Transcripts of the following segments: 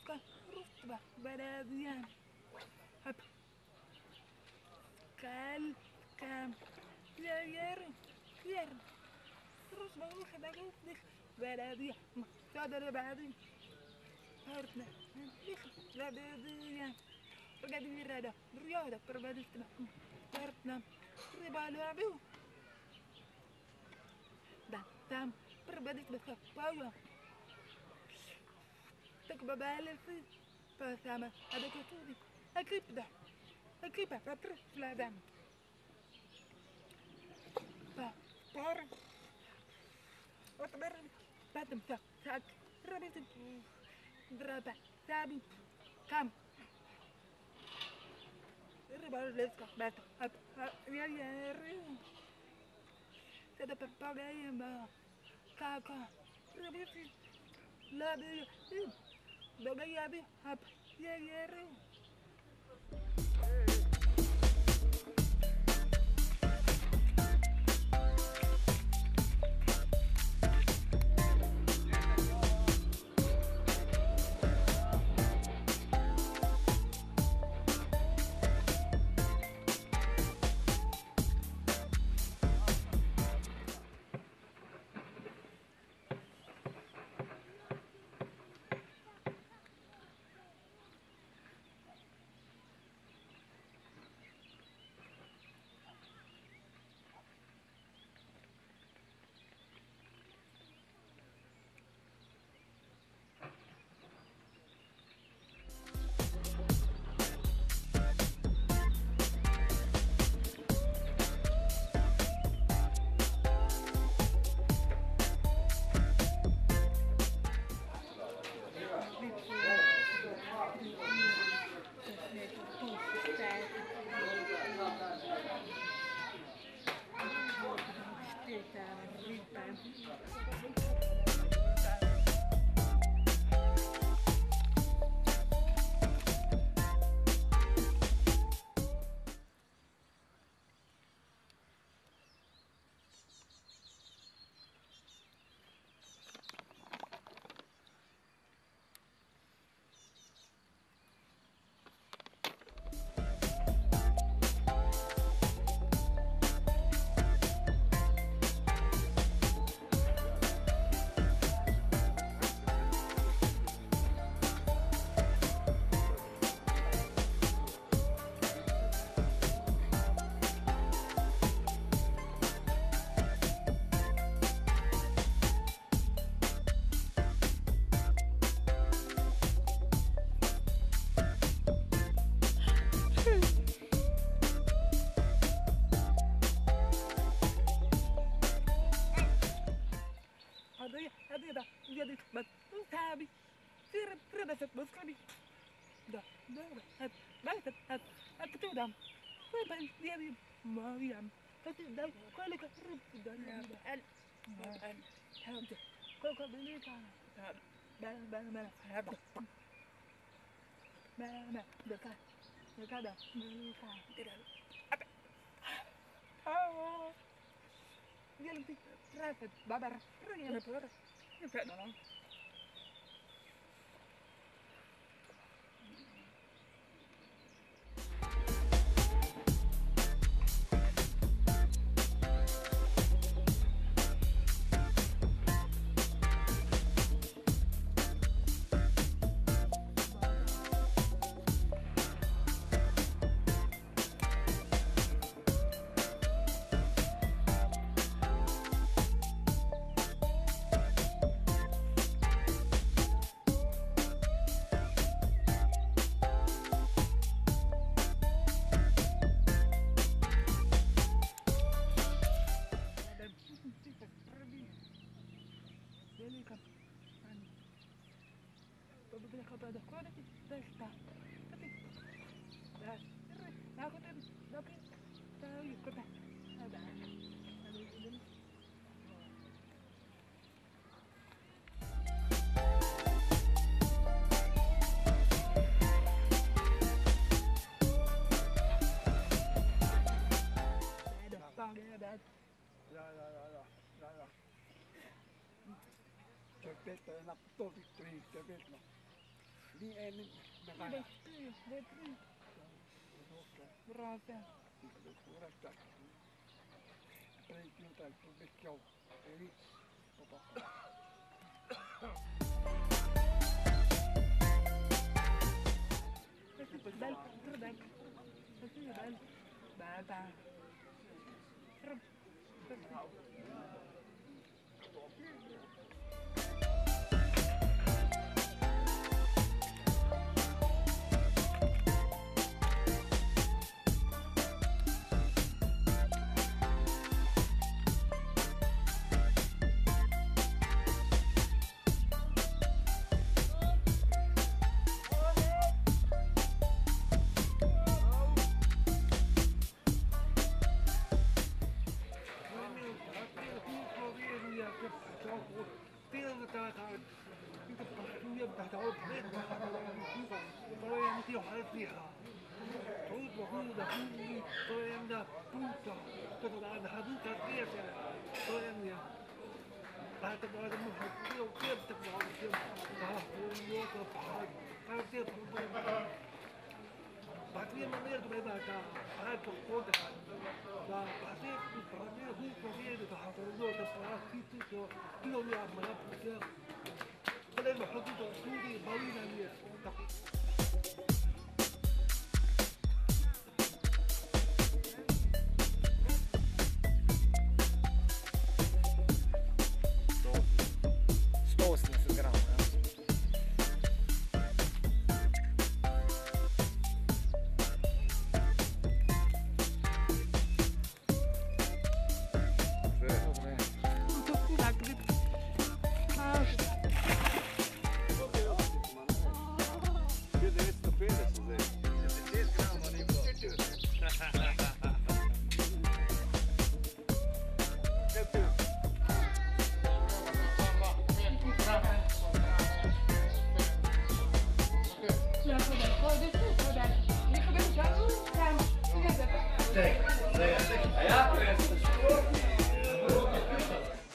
kan rustba badadiyan hab Škalskem jezeru yer rustba rushda dik badadiyan sadar badin hartna dik badadiyan rgadi rada riyada perbadistna hartna ribolovu tam perbadistna kapaya tak babale fi pasama ada ketudi ekip da ekip patr fladam pa por otber patam sak rabit draba sabi kam ribal leska bat ya sada papagaya ma kaka rabit labi bagay abi hap yezeru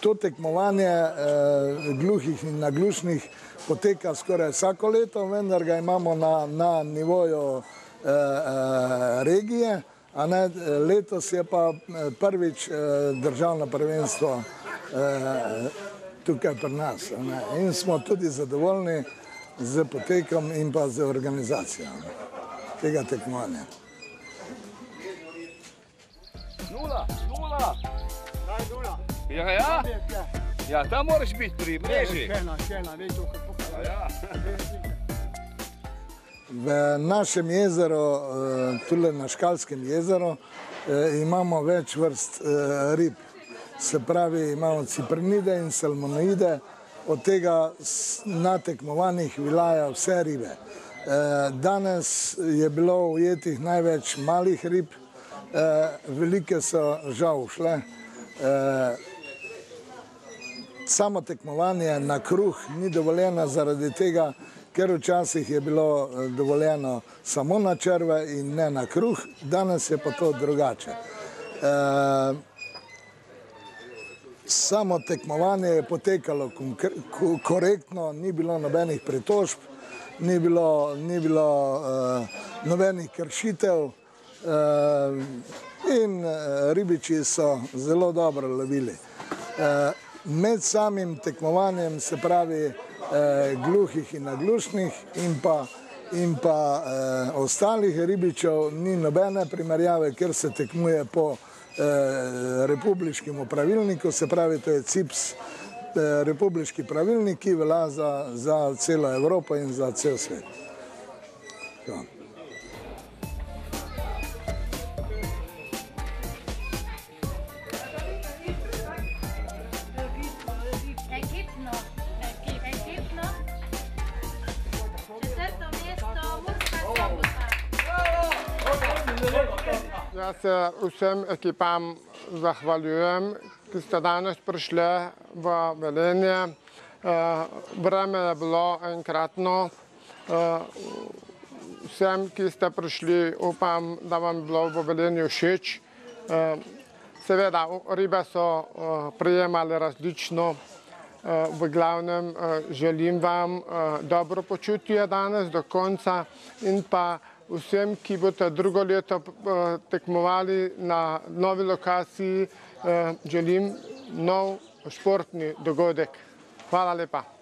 To tekmovanje gluhih in naglušnih poteka skoraj vsako leto, vendar ga imamo na nivoju regije, a ne, letos je pa prvič državno prvenstvo tukaj pri nas. In smo tudi zadovoljni z potekom in pa z organizacijo tega tekmovanja. Nula! Ja, tam moraš biti pri mreži. V našem jezeru, tule na Škalskem jezeru, imamo več vrst rib. Se pravi, imamo ciprinide in salmonide, od tega na tekmovanjih viljajo vse ribe. Danes je bilo ujetih največ malih rib, velike so žal ušle. Samo tekmovanje na kruh ni dovoljeno zaradi tega, ker včasih je bilo dovoljeno samo na črve in ne na kruh, danes je pa to drugače. Samo tekmovanje je potekalo korektno, ni bilo nobenih pritožb, ni bilo nobenih kršitev in ribiči so zelo dobro lovili. Med samim tekmovanjem, se pravi gluhih in naglušnih in pa ostalih ribičev, ni nobene primerjave, ker se tekmuje po republiškem pravilniku, se pravi, to je CIPS, republiški pravilnik, ki velja za celo Evropo in za cel svet. Jaz se vsem ekipam zahvaljujem, ki ste danes prišli v Velenje. Vreme je bilo enkratno. Vsem, ki ste prišli, upam, da vam je bilo v Velenju všeč. Seveda, ribe so prijemali različno. V glavnem želim vam dobro počutje danes do konca in pa vsem, ki boste drugo leto tekmovali na novi lokaciji, želim nov športni dogodek. Hvala lepa.